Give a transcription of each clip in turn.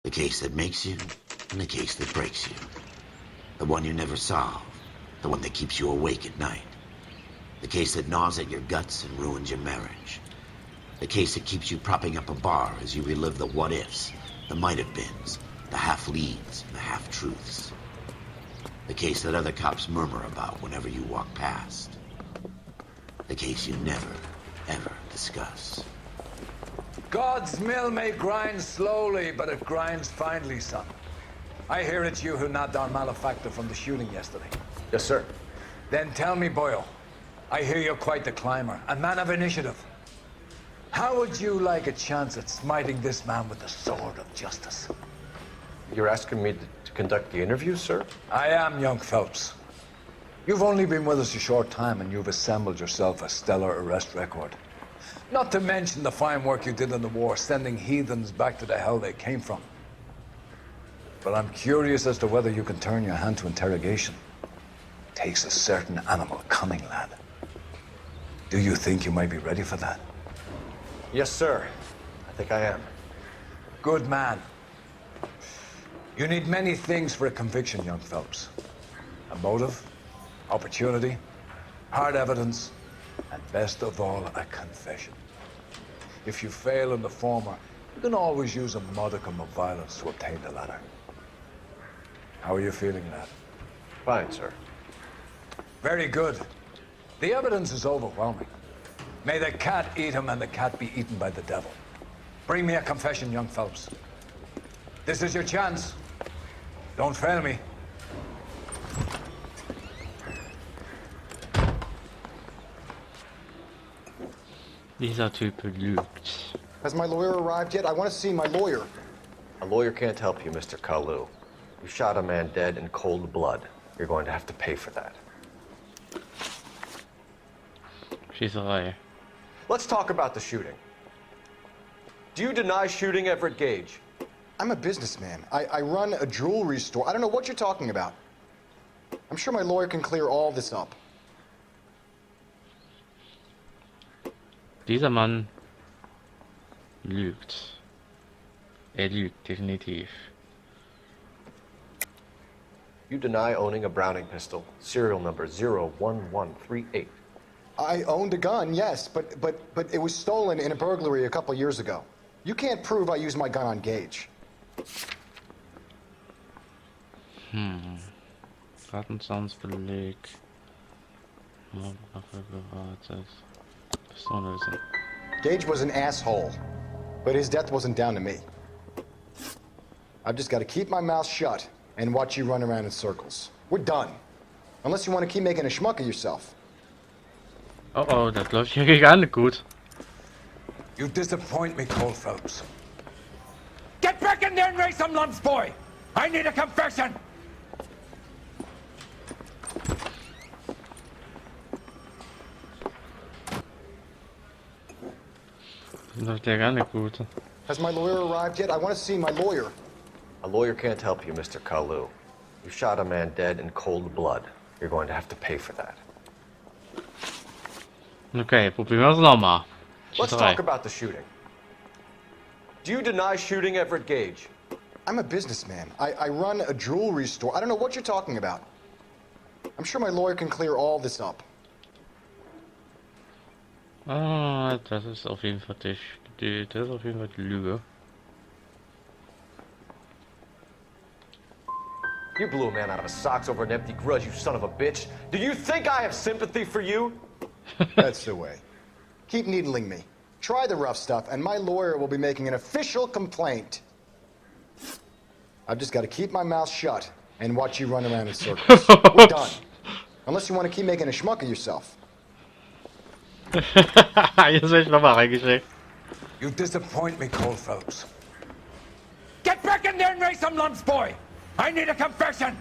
The case that makes you, and the case that breaks you. The one you never solve. The one that keeps you awake at night. The case that gnaws at your guts and ruins your marriage. The case that keeps you propping up a bar as you relive the what-ifs, the might-have-beens, the half-leads, and the half-truths. The case that other cops murmur about whenever you walk past. The case you never, ever discuss. God's mill may grind slowly, but it grinds finely, son. I hear it's you who nabbed our malefactor from the shooting yesterday. Yes, sir. Then tell me, Boyle, I hear you're quite the climber, a man of initiative. How would you like a chance at smiting this man with the sword of justice? You're asking me to conduct the interview, sir? I am, young Phelps. You've only been with us a short time and you've assembled yourself a stellar arrest record. Not to mention the fine work you did in the war, sending heathens back to the hell they came from. But I'm curious as to whether you can turn your hand to interrogation. Takes a certain animal cunning, lad. Do you think you might be ready for that? Yes, sir. I think I am. Good man. You need many things for a conviction, young Phelps. A motive, opportunity, hard evidence, and best of all, a confession. If you fail in the former, you can always use a modicum of violence to obtain the latter. How are you feeling, lad? Fine, sir. Very good. The evidence is overwhelming. May the cat eat him and the cat be eaten by the devil. Bring me a confession, young Phelps. This is your chance. Don't fail me. Dieser Typ lügt. Has my lawyer arrived yet? I want to see my lawyer. A lawyer can't help you, Mr. Kalu. You shot a man dead in cold blood. You're going to have to pay for that. Schießerei. Let's talk about the shooting. Do you deny shooting Everett Gage? I'm a businessman. I run a jewelry store. I don't know what you're talking about. I'm sure my lawyer can clear all this up. Dieser Mann lügt. Lügt definitiv. You deny owning a Browning pistol, serial number 01138. I owned a gun, yes, but it was stolen in a burglary a couple years ago. You can't prove I used my gun on Gage. Rattenzahlungsbeleg. Waffe gewartet. Pistole sind. Gage was an asshole, but his death wasn't down to me. I've just got to keep my mouth shut and watch you run around in circles. We're done. Unless you want to keep making a schmuck of yourself. Oh oh, das läuft hier gar nicht gut. You disappoint me, Cole Phelps. Get back in there and raise some lumps, boy! I need a confession! Das läuft ja gar nicht gut. Has my lawyer arrived yet? I want to see my lawyer. A lawyer can't help you, Mr. Kalu. You shot a man dead in cold blood. You're going to have to pay for that. Okay, probieren wir es nochmal. Let's talk about the shooting. Do you deny shooting Everett Gage? I'm a businessman. I run a jewelry store. I don't know what you're talking about. I'm sure my lawyer can clear all this up. Ah, das ist auf jeden Fall das ist auf jeden Fall die Lüge. You blew a man out of his socks over an empty grudge, you son of a bitch. Do you think I have sympathy for you? That's the way. Keep needling me. Try the rough stuff, and my lawyer will be making an official complaint. I've just got to keep my mouth shut and watch you run around in circles. We're done. Unless you want to keep making a schmuck of yourself. Jetzt werde ich nochmal reingeschickt. You disappoint me, Cole Phelps. Get back in there and raise some lumps, boy! I need a confession!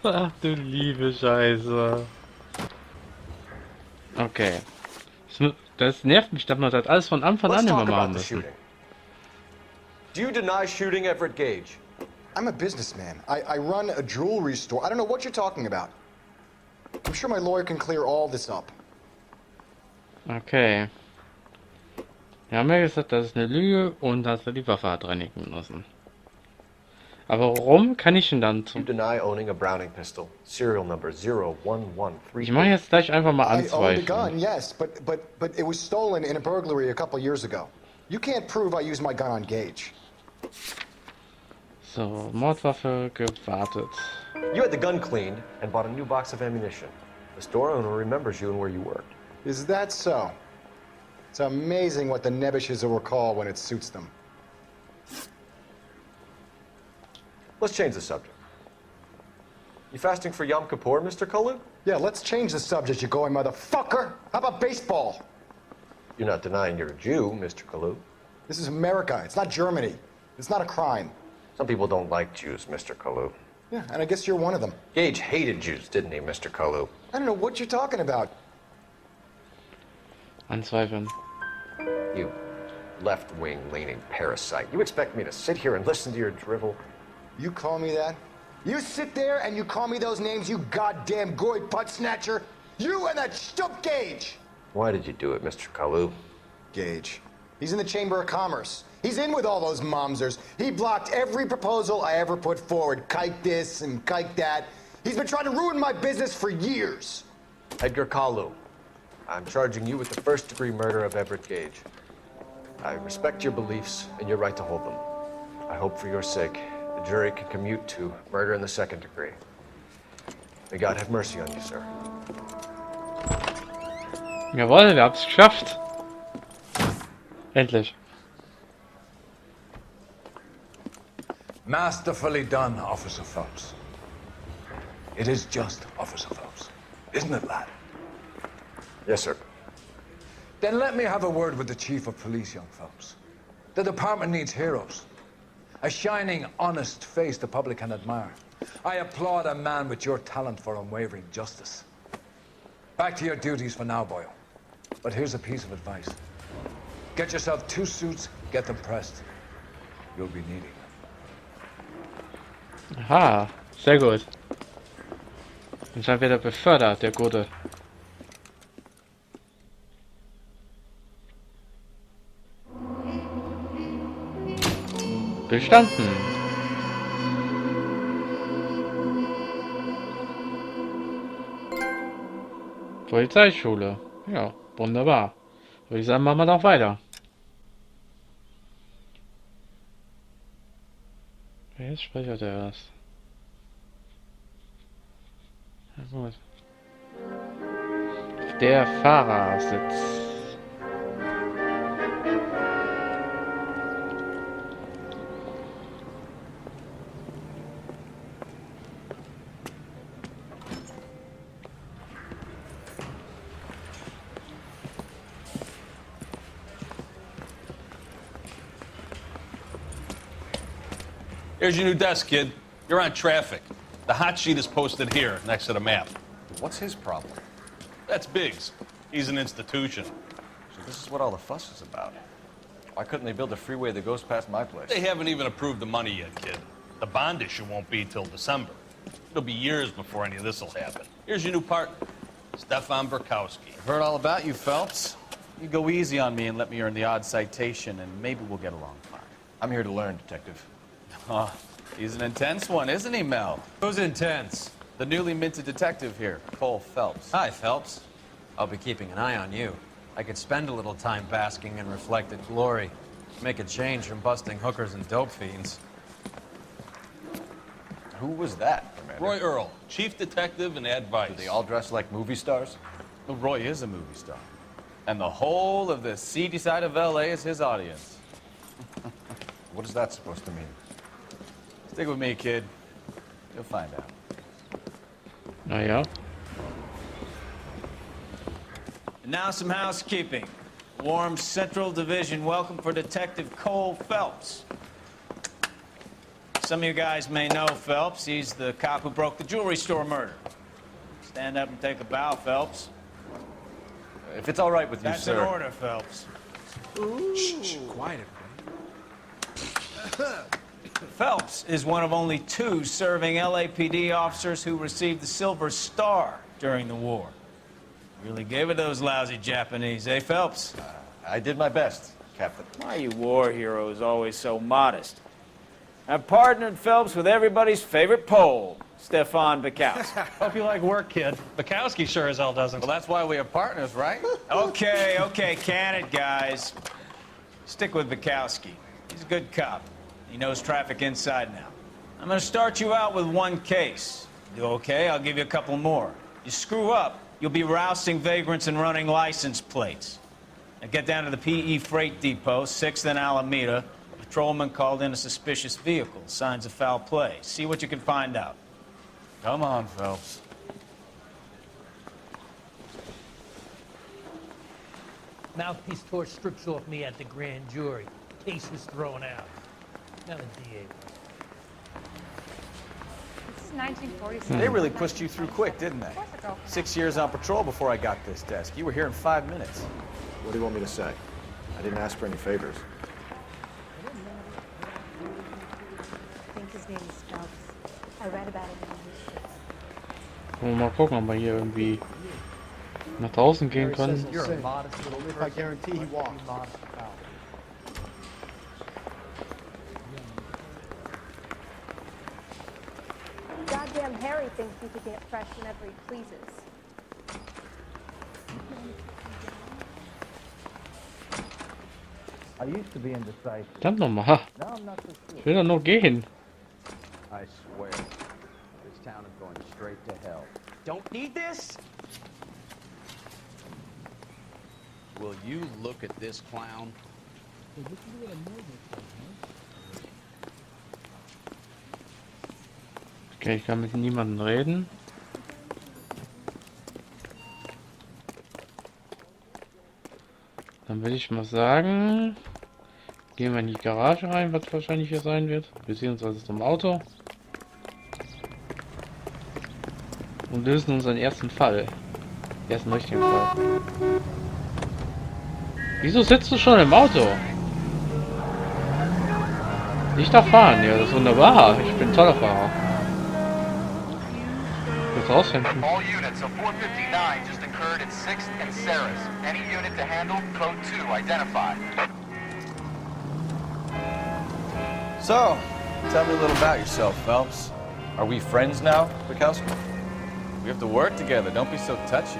Ach du liebe Scheiße. Okay. Das nervt mich, dass man das alles von Anfang an immer machen müssen. Do you deny shooting Everett Gage? I'm a businessman. I run a jewelry store. I don't know what you're talking about. I'm sure my lawyer can clear all this up. Okay. Wir haben ja gesagt, das ist eine Lüge und dass er die Waffe hat reinigen lassen. Aber warum kann ich ihn dann You zum... deny owning a Browning pistol, serial number 01138. Ich mache jetzt gleich einfach mal I owned a anzweifeln. gun, yes, but it was stolen in a burglary a couple years ago. You can't prove I used my gun on Gage. So, Mordwaffe gewartet. You had the gun cleaned and bought a new box of ammunition. The store owner remembers you and where you worked. Is that so? It's amazing what the Nebbishes will recall when it suits them. Let's change the subject. You fasting for Yom Kippur, Mr. Kalu? Yeah, let's change the subject, you going motherfucker. How about baseball? You're not denying you're a Jew, Mr. Kalu. This is America. It's not Germany. It's not a crime. Some people don't like Jews, Mr. Kalu. Yeah, and I guess you're one of them. Gage hated Jews, didn't he, Mr. Kalu? I don't know what you're talking about. Anzweifeln. You left-wing leaning parasite. You expect me to sit here and listen to your drivel? You call me that? You sit there and you call me those names, you goddamn goy butt snatcher? You and that stup Gage! Why did you do it, Mr. Kalu? Gage. He's in the Chamber of Commerce. He's in with all those momsers. He blocked every proposal I ever put forward. Kike this and kike that. He's been trying to ruin my business for years. Edgar Kalu, I'm charging you with the first-degree murder of Everett Gage. I respect your beliefs and your right to hold them. I hope for your sake the jury can commute to murder in the second degree. May God have mercy on you, sir. Jawohl, wir haben es geschafft. Endlich. Masterfully done, Officer Phelps. It is just Officer Phelps, isn't it, lad? Yes, sir. Then let me have a word with the Chief of Police, young Phelps. The department needs heroes. A shining, honest face the public can admire. I applaud a man with your talent for unwavering justice. Back to your duties for now, Boyle. But here's a piece of advice. Get yourself 2 suits, get them pressed. You'll be needing them. Aha, sehr gut. Und dann wird er befördert, der Gute. Bestanden. Polizeischule. Ja, wunderbar. Würde ich sagen, machen wir doch weiter. Jetzt spricht er erst. Ja, gut. Der Fahrersitz. Here's your new desk, kid. You're on traffic. The hot sheet is posted here, next to the map. What's his problem? That's Biggs. He's an institution. So this is what all the fuss is about. Why couldn't they build a freeway that goes past my place? They haven't even approved the money yet, kid. The bond issue won't be till December. It'll be years before any of this will happen. Here's your new partner, Stefan Burkowski. I've heard all about you, Phelps. You go easy on me and let me earn the odd citation, and maybe we'll get along fine. I'm here to learn, Detective. Oh, he's an intense one, isn't he, Mel? Who's intense? The newly minted detective here, Cole Phelps. Hi, Phelps. I'll be keeping an eye on you. I could spend a little time basking in reflected glory. Make a change from busting hookers and dope fiends. Who was that, Commander? Roy Earl, chief detective and advice. Do they all dress like movie stars? Well, Roy is a movie star. And the whole of the seedy side of L.A. is his audience. What is that supposed to mean? Stick with me, kid. You'll find out. Naja. And now some housekeeping. Warm Central Division welcome for Detective Cole Phelps. Some of you guys may know Phelps. He's the cop who broke the jewelry store murder. Stand up and take a bow, Phelps. If it's all right with you, That's sir. an order, Phelps. Shh, quiet, everybody. Phelps is one of only 2 serving LAPD officers who received the Silver Star during the war. Really gave it those lousy Japanese, eh, Phelps? I did my best, Captain. Why are you war heroes always so modest? I've partnered Phelps with everybody's favorite Pole, Stefan Bukowski. Hope you like work, kid. Bukowski sure as hell doesn't. Well, that's why we are partners, right? Okay, can it, guys? Stick with Bukowski. He's a good cop. He knows traffic inside now. I'm gonna start you out with one case. Do okay, I'll give you a couple more. You screw up, you'll be rousting vagrants and running license plates. Now get down to the PE Freight Depot, 6th and Alameda. A patrolman called in a suspicious vehicle, signs of foul play. See what you can find out. Come on, Phelps. Mouthpiece tore strips off me at the grand jury. Case was thrown out. Now the DA. This is 1947. They really pushed you through quick, didn't they? 6 years on patrol before I got this desk. You were here in 5 minutes. What do you want me to say? I didn't ask for any favors. I think his name is Phelps. I read about it in the newspaper. Wollen wir mal gucken, ob wir hier irgendwie nach draußen gehen können. I guarantee he won't. Goddamn Harry thinks he could get fresh whenever he pleases. I used to be indecisive. Verdammt nochmal. Now I'm not so sure. Ich will doch noch gehen. I swear, this town is going straight to hell. Don't need this? Will you look at this clown? Okay, ich kann mit niemandem reden. Dann würde ich mal sagen, gehen wir in die Garage rein, was wahrscheinlich hier sein wird, beziehungsweise zum Auto. Und lösen unseren ersten Fall. Ersten richtigen Fall. Wieso sitzt du schon im Auto? Ich darf fahren, ja, das ist wunderbar. Ich bin ein toller Fahrer. Willst du rausfinden? All units, so 459 just occurred at 6th and Jahres. Any unit to handle, code 2, identified. So, tell me a little about yourself, Phelps. Are we friends now, Bukowski? We have to work together, don't be so touchy.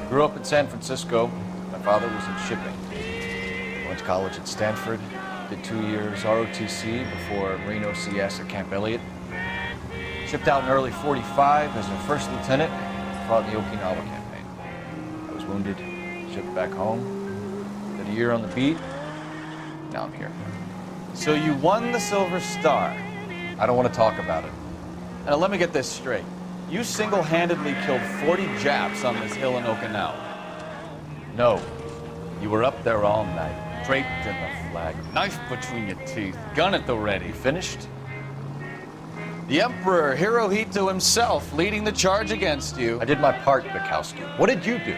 Grew up in San Francisco. My father was in shipping. Went to college at Stanford. Did 2 years ROTC before Reno CS at Camp Elliott. Shipped out in early 45 as a first lieutenant. Fought in the Okinawa campaign. I was wounded, shipped back home. Did a year on the beat. Now I'm here. So you won the Silver Star. I don't want to talk about it. Now let me get this straight. You single-handedly killed 40 Japs on this hill in Okinawa. No, you were up there all night, draped in the flag, knife between your teeth, gun at the ready. Finished? The Emperor Hirohito himself leading the charge against you. I did my part, Bukowski. What did you do?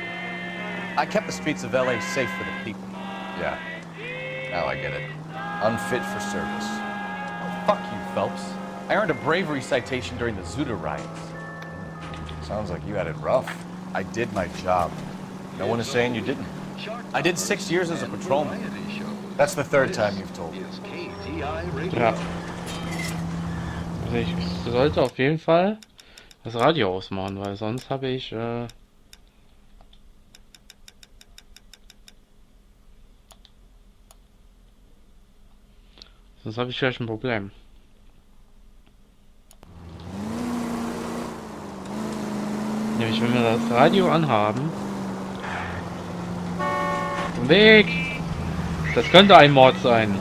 I kept the streets of L.A. safe for the people. Yeah, now I get it. Unfit for service. Oh, fuck you, Phelps. I earned a bravery citation during the Zuda riots. Sounds like you had it rough. I did my job. No one is saying you didn't. I did 6 years as a patrolman. That's the third time you've told me. Ja. Also ich sollte auf jeden Fall das Radio ausmachen, weil sonst habe ich vielleicht ein Problem. Nämlich wenn wir das Radio anhaben. Weg! Das könnte ein Mord sein.